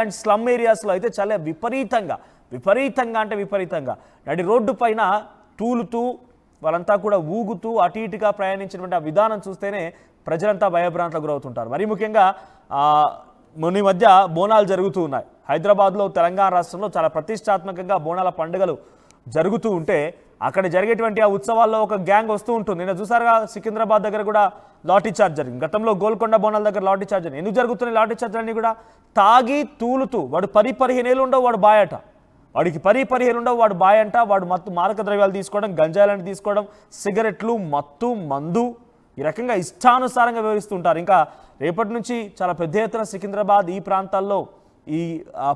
And slum ఏరియాస్లో అయితే చాలా విపరీతంగా నడి రోడ్డు పైన తూలుతూ వాళ్ళంతా కూడా ఊగుతూ అటు ఇటుగా ప్రయాణించినటువంటి ఆ విధానం చూస్తేనే ప్రజలంతా భయభ్రాంతలకు గురవుతుంటారు. మరీ ముఖ్యంగా మొన్న మధ్య బోనాలు జరుగుతూ ఉన్నాయి. హైదరాబాద్లో తెలంగాణ రాష్ట్రంలో చాలా ప్రతిష్టాత్మకంగా బోనాల పండుగలు జరుగుతూ ఉంటే అక్కడ జరిగేటువంటి ఆ ఉత్సవాల్లో ఒక గ్యాంగ్ వస్తూ ఉంటుంది. నేను చూసారుగా సికింద్రాబాద్ దగ్గర కూడా లాఠీ చార్జ్ జరిగింది. గతంలో గోల్కొండ బోనాల దగ్గర లాఠీ చార్జ్ జరిగింది. ఎందుకు జరుగుతున్నాయి లాఠీ చార్జ్ అన్నీ కూడా? తాగి తూలుతూ వాడు 10-15 ఏళ్ళు ఉండవు, వాడు బాయట. వాడికి 10-15 ఏళ్ళు ఉండవు, వాడు బాయంట. వాడు మాదక ద్రవ్యాలు తీసుకోవడం, గంజాయిలను తీసుకోవడం, సిగరెట్లు, మత్తు, మందు ఈ రకంగా ఇష్టానుసారంగా వివరిస్తుంటారు. ఇంకా రేపటి నుంచి చాలా పెద్ద ఎత్తున సికింద్రాబాద్ ఈ ప్రాంతాల్లో ఈ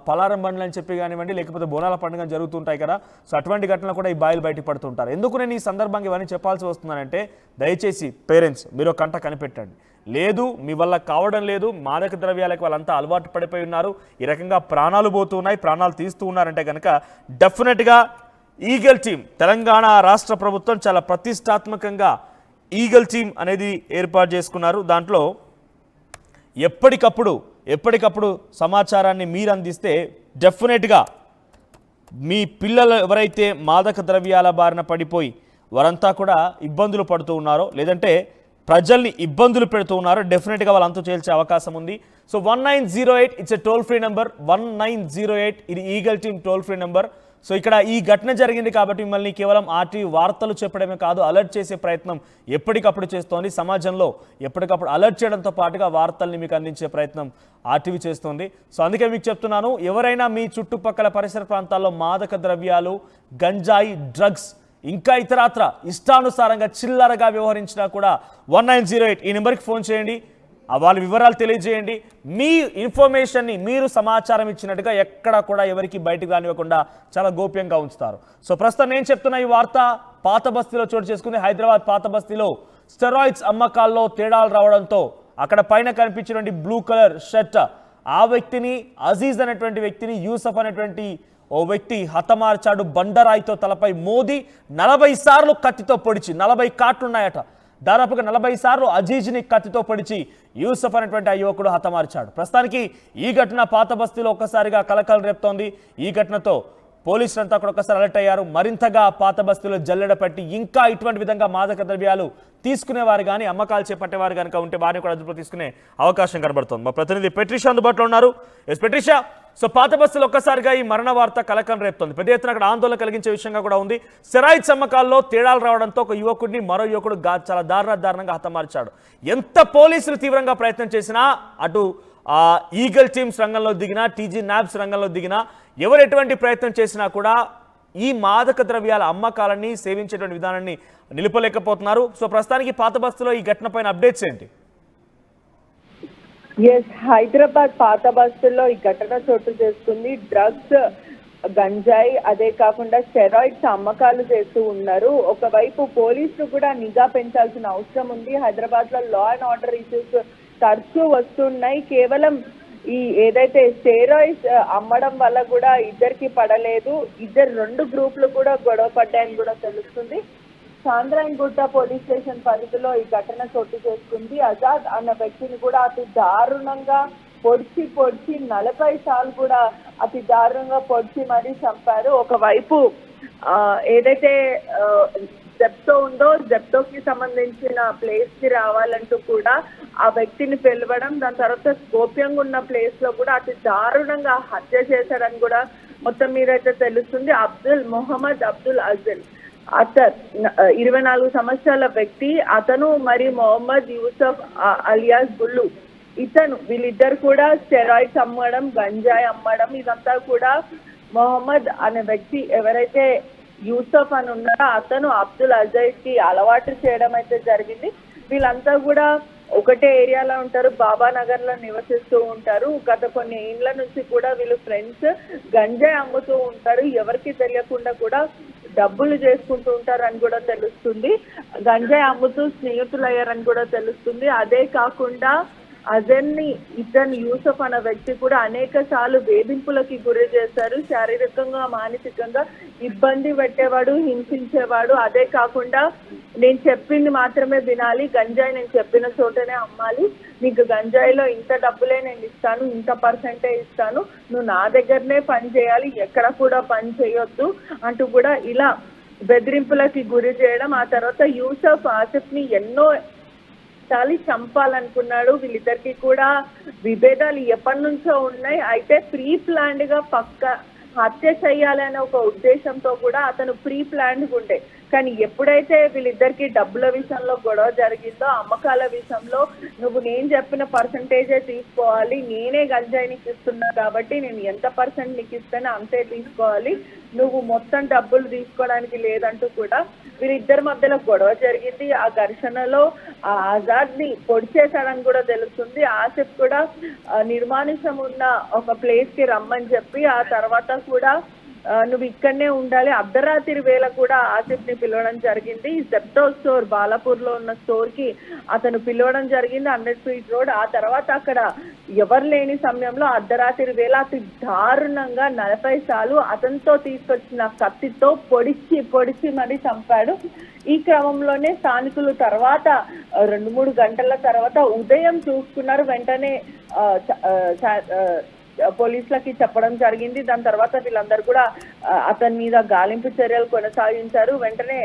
పలారం బండ్లు అని చెప్పి కానివ్వండి, లేకపోతే బోనాల పండుగ జరుగుతుంటాయి కదా. సో అటువంటి ఘటనలు కూడా ఈ బాయిలు బయటపడుతుంటారు. ఎందుకు నేను ఈ సందర్భంగా ఇవన్నీ చెప్పాల్సి వస్తున్నానంటే, దయచేసి పేరెంట్స్ మీరు కంట కనిపెట్టండి. లేదు మీ వల్ల కావడం లేదు, మాదక ద్రవ్యాలకు వాళ్ళంతా అలవాటు పడిపోయి ఉన్నారు, ఈ రకంగా ప్రాణాలు పోతున్నాయి, ప్రాణాలు తీస్తూ ఉన్నారంటే కనుక డెఫినెట్గా ఈగల్ టీమ్, తెలంగాణ రాష్ట్ర ప్రభుత్వం చాలా ప్రతిష్టాత్మకంగా ఈగల్ టీమ్ అనేది ఏర్పాటు చేసుకున్నారు. దాంట్లో ఎప్పటికప్పుడు సమాచారాన్ని మీరు అందిస్తే డెఫినెట్గా మీ పిల్లలు ఎవరైతే మాదక ద్రవ్యాల బారిన పడిపోయి వారంతా కూడా ఇబ్బందులు పడుతూ ఉన్నారో, లేదంటే ప్రజల్ని ఇబ్బందులు పెడుతూ ఉన్నారో, డెఫినెట్గా వాళ్ళంతా చేల్చే అవకాశం ఉంది. So 1908 it's a toll free number. 1908 ఇది eagle team toll free number. So ఇక్కడ ఈ ఘటన జరిగింది కాబట్టి మిమ్మల్ని కేవలం ఆర్టీవీ వార్తలు చెప్పడమే కాదు, అలర్ట్ చేసే ప్రయత్నం ఎప్పటికప్పుడు చేస్తోంది. సమాజంలో ఎప్పటికప్పుడు అలర్ట్ చేయడంతో పాటుగా వార్తల్ని మీకు అందించే ప్రయత్నం ఆర్టీవీ చేస్తోంది. సో అందుకే మీకు చెప్తున్నాను, ఎవరైనా మీ చుట్టుపక్కల పరిసర ప్రాంతాల్లో మాదక ద్రవ్యాలు, గంజాయి, డ్రగ్స్ ఇంకా ఇతరత్ర ఇష్టానుసారంగా చిల్లరగా వ్యవహరించినా కూడా 1908 ఈ నెంబర్కి ఫోన్ చేయండి. వాళ్ళ వివరాలు తెలియజేయండి. మీ ఇన్ఫర్మేషన్ని మీరు సమాచారం ఇచ్చినట్టుగా ఎక్కడా కూడా ఎవరికి బయటకు రానివ్వకుండా చాలా గోప్యంగా ఉంచుతారు. సో ప్రస్తుతం నేను చెప్తున్న ఈ వార్త పాత బస్తీలో చోటు చేసుకుంది. హైదరాబాద్ పాత బస్తీలో స్టెరాయిడ్స్ అమ్మకాల్లో తేడాలు రావడంతో అక్కడ పైన కనిపించినటువంటి బ్లూ కలర్ షర్ట్ ఆ వ్యక్తిని, అజీజ్ అనేటువంటి వ్యక్తిని, యూసఫ్ అనేటువంటి ఓ వ్యక్తి హతమార్చాడు. బండరాయితో తలపై మోదీ 40 సార్లు కత్తితో పొడిచి, 40 కాట్లున్నాయట, దాదాపుగా 40 సార్లు అజీజ్ని కత్తితో పొడిచి యూసఫ్ అనేటువంటి ఆ యువకుడు హతమార్చాడు. ప్రస్తుతానికి ఈ ఘటన పాత బస్తీలో ఒక్కసారిగా కలకలం రేపుతోంది. ఈ ఘటనతో పోలీసులంతా కూడా ఒక్కసారి అలర్ట్ అయ్యారు. మరింతగా పాత బస్తీలో జల్లెడ పట్టి ఇంకా ఇటువంటి విధంగా మాదక ద్రవ్యాలు తీసుకునేవారు కానీ, అమ్మకాలు చేపట్టేవారు కనుక ఉంటే వారిని కూడా అదుపులో తీసుకునే అవకాశం కనబడుతోంది. మా ప్రతినిధి పెట్రిషా అందుబాటులో ఉన్నారు. ఎస్ పెట్రిషా, సో పాత బస్తీలో ఒక్కసారిగా ఈ మరణ వార్త కలకలం రేపుతోంది. పెద్ద ఎత్తున అక్కడ ఆందోళన కలిగించే విషయంగా కూడా ఉంది. స్టెరాయిడ్స్ అమ్మకాల్లో తేడాలు రావడంతో ఒక యువకుడిని మరో యువకుడు చాలా దారుణంగా హతమార్చాడు. ఎంత పోలీసులు తీవ్రంగా ప్రయత్నం చేసినా, అటు ఈగల్ టీమ్స్ రంగంలో దిగినా, టీజీ న్యాబ్స్ రంగంలో దిగినా, ఎవరు ఎటువంటి ప్రయత్నం చేసినా కూడా ఈ మాదక ద్రవ్యాల అమ్మకాలని సేవించేటువంటి విధానాన్ని నిలుపలేకపోతున్నారు. సో ప్రస్తుతానికి పాత బస్తీలో ఈ ఘటన పైన అప్డేట్స్ ఏంటి? ఎస్, హైదరాబాద్ పాత బస్తీల్లో ఈ ఘటన చోటు చేసుకుంది. డ్రగ్స్, గంజాయి, అదే కాకుండా స్టెరాయిడ్స్ అమ్మకాలు చేస్తూ ఉన్నారు. ఒకవైపు పోలీసులు కూడా నిఘా పెంచాల్సిన అవసరం ఉంది. హైదరాబాద్ లో లా అండ్ ఆర్డర్ ఇష్యూస్ తరచూ వస్తున్నాయి. కేవలం ఈ ఏదైతే స్టెరాయిడ్స్ అమ్మడం వల్ల కూడా ఇద్దరికి పడలేదు, రెండు గ్రూపులు కూడా గొడవ పడ్డాయని కూడా తెలుస్తుంది. చాంద్రాయణగుట్ట పోలీస్ స్టేషన్ పరిధిలో ఈ ఘటన చోటు చేసుకుంది. ఆజాద్ అన్న వ్యక్తిని కూడా అతి దారుణంగా పొడిచి 40 సార్లు కూడా అతి దారుణంగా పొడిచి మరీ చంపారు. ఒకవైపు ఏదైతే జెప్టో ఉందో, జెప్టోకి సంబంధించిన ప్లేస్ కి రావాలంటూ కూడా ఆ వ్యక్తిని పిలవడం, దాని తర్వాత గోప్యంగా ఉన్న ప్లేస్ లో కూడా అతి దారుణంగా హత్య చేశాడని కూడా మొత్తం మీద అయితే తెలుస్తుంది. మొహమ్మద్ అబ్దుల్ అజిల్ అతర్ 24 సంవత్సరాల వ్యక్తి. అతను మరి మొహమ్మద్ యూసఫ్ అలియాస్ గుల్లు, వీళ్ళిద్దరు కూడా స్టెరాయిడ్స్ అమ్మడం, గంజాయి అమ్మడం, ఇదంతా కూడా మొహమ్మద్ అనే వ్యక్తి ఎవరైతే యూసఫ్ అని ఉన్నారో అతను అబ్దుల్ అజీజ్ కి అలవాటు చేయడం అయితే జరిగింది. వీళ్ళంతా కూడా ఒకటే ఏరియాలో ఉంటారు, బాబానగర్ లో నివసిస్తూ ఉంటారు. గత కొన్ని ఏళ్ల నుంచి కూడా వీళ్ళు ఫ్రెండ్స్. గంజాయి అమ్ముతూ ఉంటారు, ఎవరికి తెలియకుండా కూడా డబ్బులు చేసుకుంటూ ఉంటారు అని కూడా తెలుస్తుంది. గంజాయి అమ్ముతూ స్నేహితులు అయ్యారని కూడా తెలుస్తుంది. అదే కాకుండా అజర్ని ఇతను యూసఫ్ అనే వ్యక్తి కూడా అనేక సార్లు వేధింపులకి గురి చేశారు. శారీరకంగా మానసికంగా ఇబ్బంది పెట్టేవాడు, హింసించేవాడు. అదే కాకుండా నేను చెప్పింది మాత్రమే వినాలి, గంజాయి నేను చెప్పిన చోటనే అమ్మాలి, నీకు గంజాయిలో ఇంత డబ్బులే నేను ఇస్తాను, ఇంత పర్సెంటే ఇస్తాను, నువ్వు నా దగ్గరనే పని చేయాలి, ఎక్కడ కూడా పని చేయొద్దు అంటూ కూడా ఇలా బెదిరింపులకి గురి చేయడం. ఆ తర్వాత యూసఫ్ ఆసిఫ్ని ఎన్నో చాలి చంపాలనుకున్నాడు. వీళ్ళిద్దరికి కూడా విభేదాలు ఎప్పటి నుంచో ఉన్నాయి. అయితే ప్రీ ప్లాన్డ్ గా హత్య చేయాలనే ఒక ఉద్దేశంతో కూడా అతను ప్రీ ప్లాన్డ్ ఉండే. కానీ ఎప్పుడైతే వీళ్ళిద్దరికి డబ్బుల విషయంలో గొడవ జరిగిందో, అమ్మకాల విషయంలో నువ్వు నేను చెప్పిన పర్సంటేజే తీసుకోవాలి, నేనే గంజాయి నీకు ఇస్తున్నా కాబట్టి నేను ఎంత పర్సెంట్ నీకు ఇస్తానో అంతే తీసుకోవాలి, నువ్వు మొత్తం డబ్బులు తీసుకోవడానికి లేదంటూ కూడా వీరిద్దరి మధ్యలో గొడవ జరిగింది. ఆ ఘర్షణలో ఆ ఆజాద్ని పొడి చేశాడని కూడా తెలుస్తుంది. ఆసిఫ్ కూడా నిర్మానుషం ఉన్న ఒక ప్లేస్ కి రమ్మని చెప్పి ఆ తర్వాత కూడా నువ్వు ఇక్కడనే ఉండాలి, అర్ధరాత్రి వేళ కూడా ఆసిఫ్ ని పిలవడం జరిగింది. జెప్టో స్టోర్ బాలాపూర్ లో ఉన్న స్టోర్ కి అతను పిలవడం జరిగింది, 100 ఫీట్ రోడ్. ఆ తర్వాత అక్కడ ఎవరు లేని సమయంలో అర్ధరాత్రి వేళ అతి దారుణంగా 40 సార్లు అతనితో తీసుకొచ్చిన కత్తితో పొడిచి మరీ చంపాడు. ఈ క్రమంలోనే స్థానికులు తర్వాత 2-3 గంటల తర్వాత ఉదయం చూసుకున్నారు. వెంటనే పోలీసులకి చెప్పడం జరిగింది. దాని తర్వాత వీళ్ళందరూ కూడా అతని మీద గాలింపు చర్యలు కొనసాగించారు. వెంటనే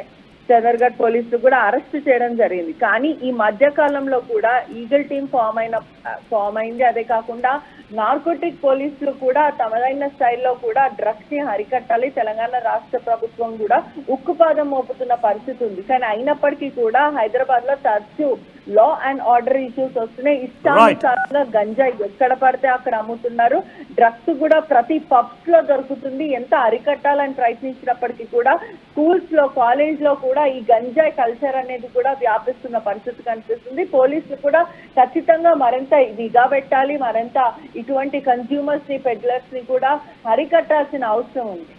చదర్ఘట్ పోలీసులు కూడా అరెస్ట్ చేయడం జరిగింది. కానీ ఈ మధ్య కాలంలో కూడా ఈగల్ టీమ్ ఫామ్ అయింది. అదే కాకుండా నార్కోటిక్ పోలీసులు కూడా తమదైన స్టైల్లో కూడా డ్రగ్స్ ని అరికట్టాలి, తెలంగాణ రాష్ట్ర ప్రభుత్వం కూడా ఉక్కుపాదం మోపుతున్న పరిస్థితి ఉంది. కానీ అయినప్పటికీ కూడా హైదరాబాద్ లో తరచూ లా అండ్ ఆర్డర్ ఇష్యూస్ వస్తున్నాయి. ఇష్టానుసారంగా గంజాయి ఎక్కడ పడితే అక్కడ అమ్ముతున్నారు. డ్రగ్స్ కూడా ప్రతి పబ్స్ లో దొరుకుతుంది. ఎంత అరికట్టాలని ప్రయత్నించినప్పటికీ కూడా స్కూల్స్ లో, కాలేజ్ లో కూడా ఈ గంజాయి కల్చర్ అనేది కూడా వ్యాపిస్తున్న పరిస్థితి కనిపిస్తుంది. పోలీసులు కూడా ఖచ్చితంగా మరింత నిఘా పెట్టాలి, మరింత ఇటువంటి కన్స్యూమర్స్ ని, పెడ్లర్స్ ని కూడా అరికట్టాల్సిన అవసరం ఉంది.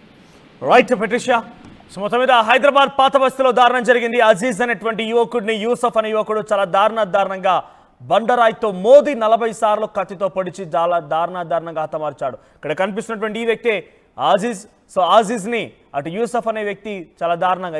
రైట్ పెట్రిషియా, సో మొత్తం మీద హైదరాబాద్ పాత బస్తీలో దారుణం జరిగింది. అజీజ్ అనేటువంటి యువకుడిని యూసఫ్ అనే యువకుడు చాలా దారుణంగా బండరాయితో మోదీ 40 సార్లు కత్తితో పొడిచి చాలా దారుణంగా హతమార్చాడు. ఇక్కడ కనిపిస్తున్నటువంటి ఈ వ్యక్తి ఆజీజ్. సో ఆజీజ్ ని అటు యూసఫ్ అనే వ్యక్తి చాలా దారుణంగా